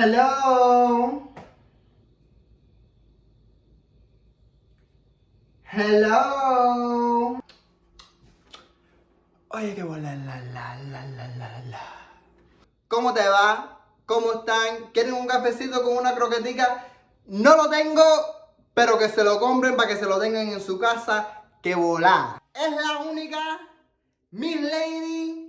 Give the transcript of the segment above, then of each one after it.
Hello. Hello. Oye, qué bola, la. ¿Cómo te va? ¿Cómo están? ¿Quieren un cafecito con una croquetica? No lo tengo, pero que se lo compren para que se lo tengan en su casa. ¡Qué volá! Es la única Missleidy,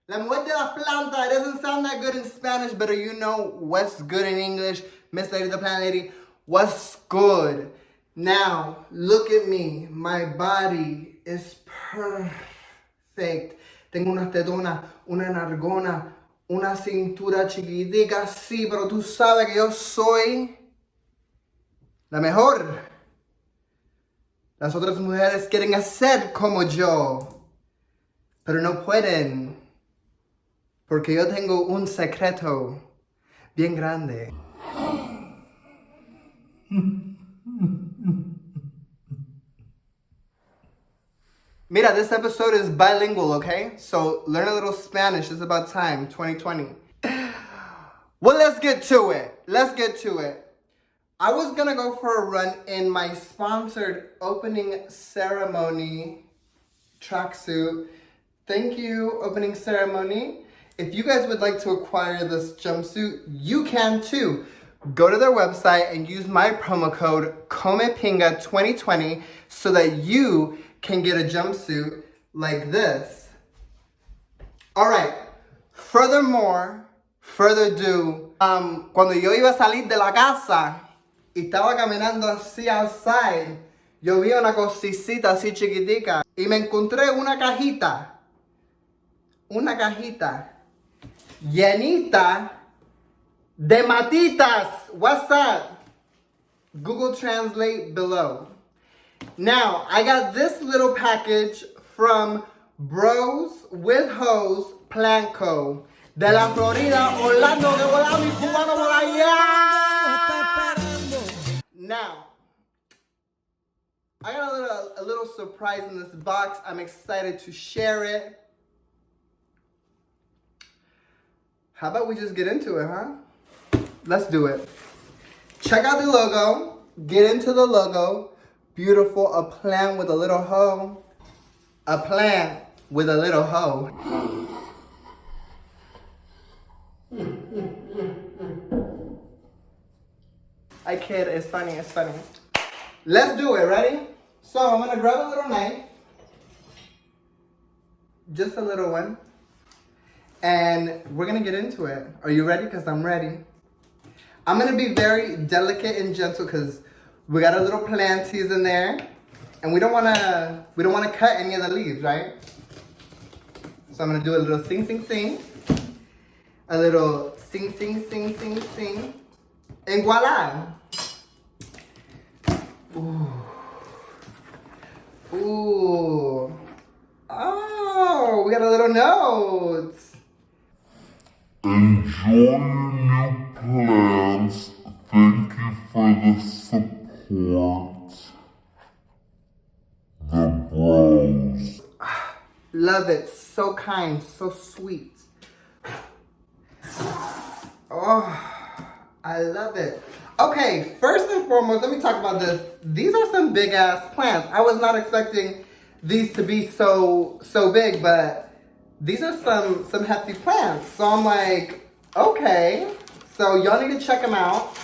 la mujer de las plantas. It doesn't sound that good in Spanish, but you know what's good in English. Missleidy, the plant lady. What's good? Now, look at me. My body is perfect. Tengo unas tetonas, una nargona, una cintura chiquitica, sí, pero tú sabes que yo soy la mejor. Las otras mujeres quieren ser como yo, pero no pueden, porque yo tengo un secreto bien grande. Mira, this episode is bilingual, okay? So learn a little Spanish. It's about time, 2020. Well, let's get to it. I was gonna go for a run in my sponsored opening ceremony tracksuit. Thank you, opening ceremony. If you guys would like to acquire this jumpsuit, you can too. Go to their website and use my promo code COMEPINGA2020 so that you can get a jumpsuit like this. All right, further ado, cuando yo iba a salir de la casa y estaba caminando así outside, yo vi una cosita así chiquitica y me encontré una cajita llenita de matitas. What's that? Google Translate below. Now, I got this little package from Bros with Hose Plant Co. De la Florida, Orlando, que volá mi cubano por allá. Now, I got a little surprise in this box. I'm excited to share it. How about we just get into it, huh? Let's do it. Check out the logo. Get into the logo. Beautiful, a plant with a little hoe. A plant with a little hoe. I kid, it's funny. Let's do it, ready? So I'm gonna grab a little knife. Just a little one. And we're gonna get into it. Are you ready? Because I'm ready. I'm gonna be very delicate and gentle because we got a little planties in there, and we don't wanna cut any of the leaves, right? So I'm gonna do a little sing. A little sing. And voila! Ooh. Oh, we got a little notes. Enjoy your new plans. Thank you for the support. The Bros. Love it. So kind. So sweet. Oh, I love it. Okay, first and foremost, let me talk about this. These are some big ass plants. I was not expecting these to be so big, but these are some hefty plants. So I'm like, okay. So y'all need to check them out.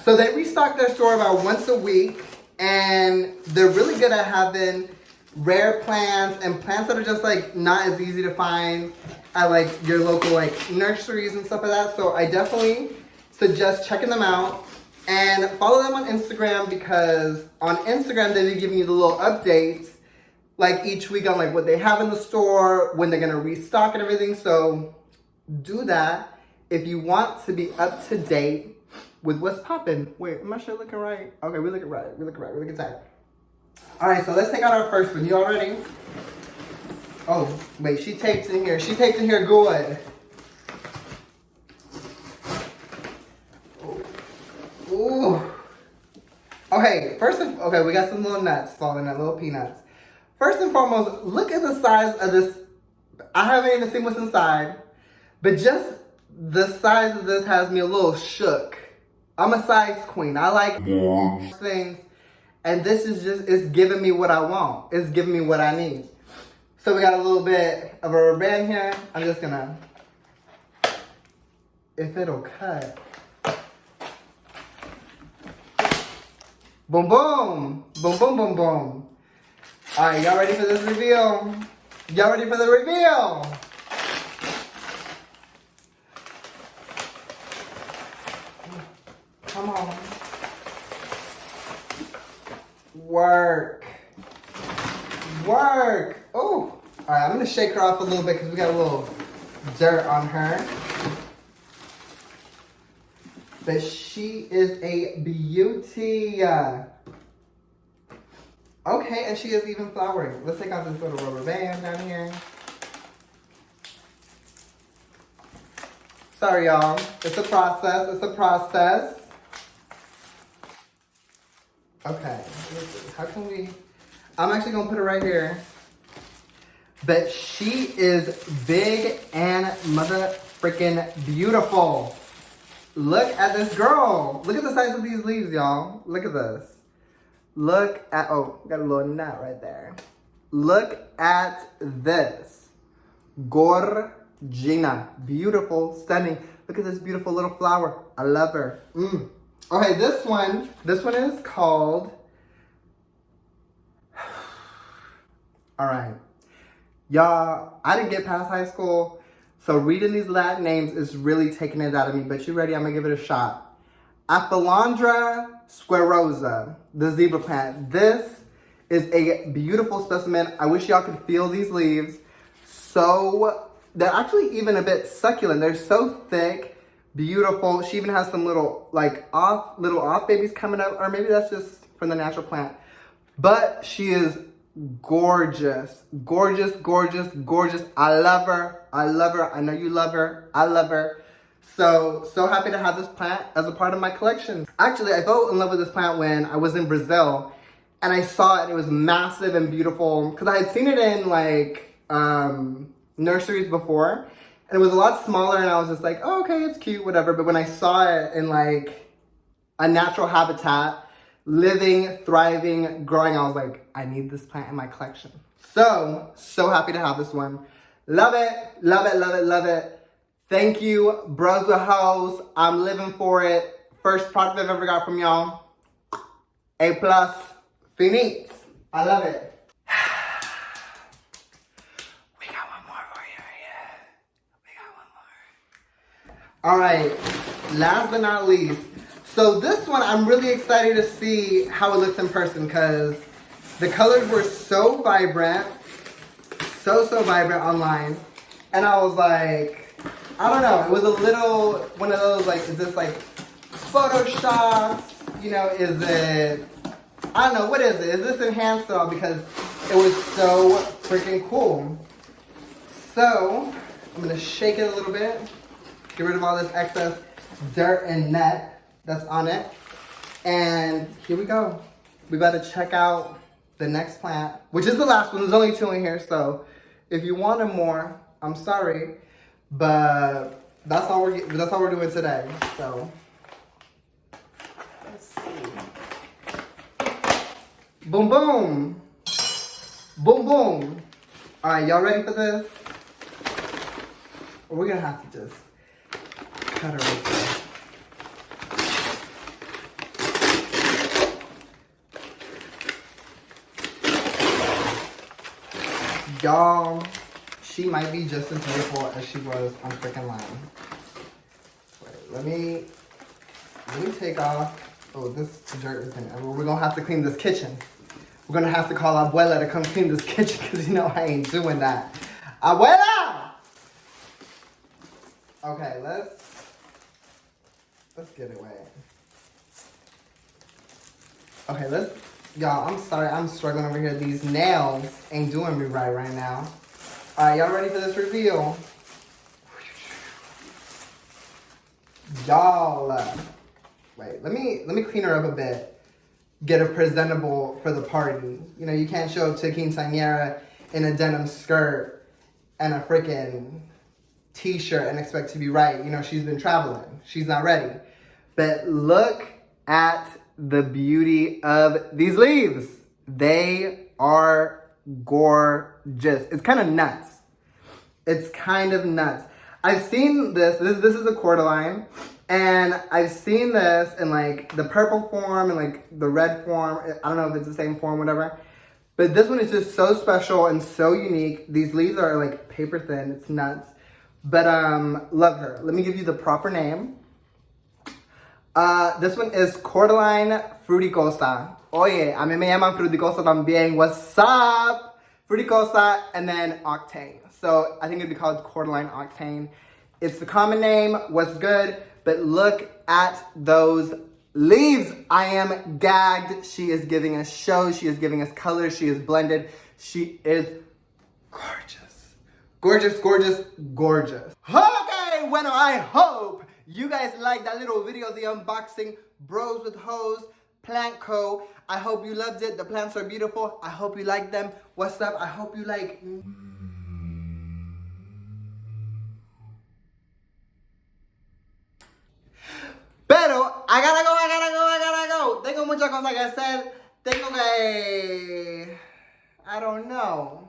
So they restock their store about once a week, and they're really good at having rare plants and plants that are just like not as easy to find at like your local like nurseries and stuff like that. So I definitely suggest checking them out and follow them on Instagram, because on Instagram they be giving you the little updates like each week on like what they have in the store, when they're gonna restock and everything. So do that if you want to be up to date with what's popping. Wait, am I sure looking right? Okay, we're looking right. We're looking tight. All right, so let's take out our first one. You all ready? Oh, wait, she taped in here. Good. Ooh. Okay, we got some little nuts falling out, little peanuts. First and foremost, look at the size of this. I haven't even seen what's inside, but just the size of this has me a little shook. I'm a size queen. I like large things. And this is just, it's giving me what I want. It's giving me what I need. So we got a little bit of a rubber band here. I'm just gonna, if it'll cut. Boom, boom. Boom, boom, boom, boom. All right, y'all ready for this reveal? Y'all ready for the reveal? Come on. Work. Work. Oh. All right, I'm gonna shake her off a little bit because we got a little dirt on her. But she is a beauty. Okay, and she is even flowering. Let's take out this little rubber band down here. Sorry, y'all. It's a process. It's a process. Okay. Let's see. How can we... I'm actually going to put it right here. But she is big and mother freaking beautiful. Look at this girl. Look at the size of these leaves, y'all. Look at this. Look at, oh, got a little knot right there. Look at this. Gorgina. Beautiful, stunning. Look at this beautiful little flower. I love her. Okay, this one is called, all right. Y'all, I didn't get past high school, so reading these Latin names is really taking it out of me, but you ready? I'm gonna give it a shot. Aphelandra squarosa, the zebra plant. This is a beautiful specimen. I wish y'all could feel these leaves. So, they're actually even a bit succulent. They're so thick, beautiful. She even has some little off babies coming up, or maybe that's just from the natural plant. But she is gorgeous, gorgeous, gorgeous, gorgeous. I love her. I love her. I know you love her. I love her. So happy to have this plant as a part of my collection. Actually, I fell in love with this plant when I was in Brazil and I saw it. It was massive and beautiful because I had seen it in like nurseries before and it was a lot smaller and I was just like, oh, okay, it's cute, whatever. But when I saw it in like a natural habitat, living, thriving, growing, I was like, I need this plant in my collection. So happy to have this one. Love it, love it, love it, love it. Thank you, Bros with Hoes. I'm living for it. First product I've ever got from y'all. A+, finite. I love it. We got one more for you, yeah. We got one more. All right, last but not least. So this one, I'm really excited to see how it looks in person because the colors were so vibrant, so vibrant online. And I was like, I don't know, it was a little, one of those like, is this like Photoshop? You know, is it, I don't know, what is it? Is this enhanced at all? Because it was so freaking cool. So, I'm gonna shake it a little bit, get rid of all this excess dirt and net that's on it. And here we go. We about to check out the next plant, which is the last one. There's only 2 in here, so if you wanted more, I'm sorry. But that's all we're doing today. So let's see. Boom boom. Boom boom. Alright, y'all ready for this? Or we're gonna have to just cut her right there. Y'all, she might be just as beautiful as she was on freaking Line. Wait, let me take off. Oh, this dirt is in everywhere. We're gonna have to clean this kitchen. We're gonna have to call Abuela to come clean this kitchen because you know I ain't doing that. Abuela! Okay, let's get it wet. Okay, y'all, I'm sorry, I'm struggling over here. These nails ain't doing me right now. All right, y'all ready for this reveal? Y'all, wait, let me clean her up a bit. Get her presentable for the party. You know, you can't show up to quinceañera in a denim skirt and a freaking t-shirt and expect to be right. You know, she's been traveling. She's not ready. But look at the beauty of these leaves. They are gorgeous. It's kind of nuts. It's kind of nuts. I've seen this is a Coraline, and I've seen this in like the purple form and like the red form. I don't know if it's the same form, whatever. But this one is just so special and so unique. These leaves are like paper thin. It's nuts. But love her. Let me give you the proper name. This one is Coraline Fruticosa. Oye, a mí me llaman Fruticosa también. What's up? Fruticosa and then Octane. So I think it'd be called Coraline Octane. It's the common name. What's good? But look at those leaves. I am gagged. She is giving us show. She is giving us color. She is blended. She is gorgeous. Gorgeous, gorgeous, gorgeous. Okay, bueno, I hope you guys liked that little video of the unboxing. Bros with Hoes Plant Co. I hope you loved it. The plants are beautiful. I hope you like them. What's up? I hope you like... Pero, I gotta go. Tengo muchas cosas que hacer. Tengo que... I don't know.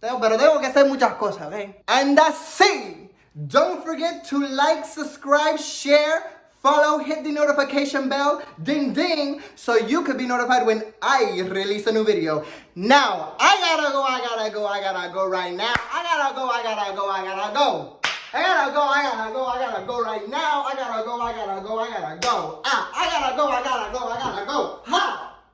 Pero tengo que hacer muchas cosas, okay? And that's it. Don't forget to like, subscribe, share, follow, hit the notification bell, ding ding, so you could be notified when I release a new video. Now, I gotta go right now. I gotta go right now. I gotta go. Ha!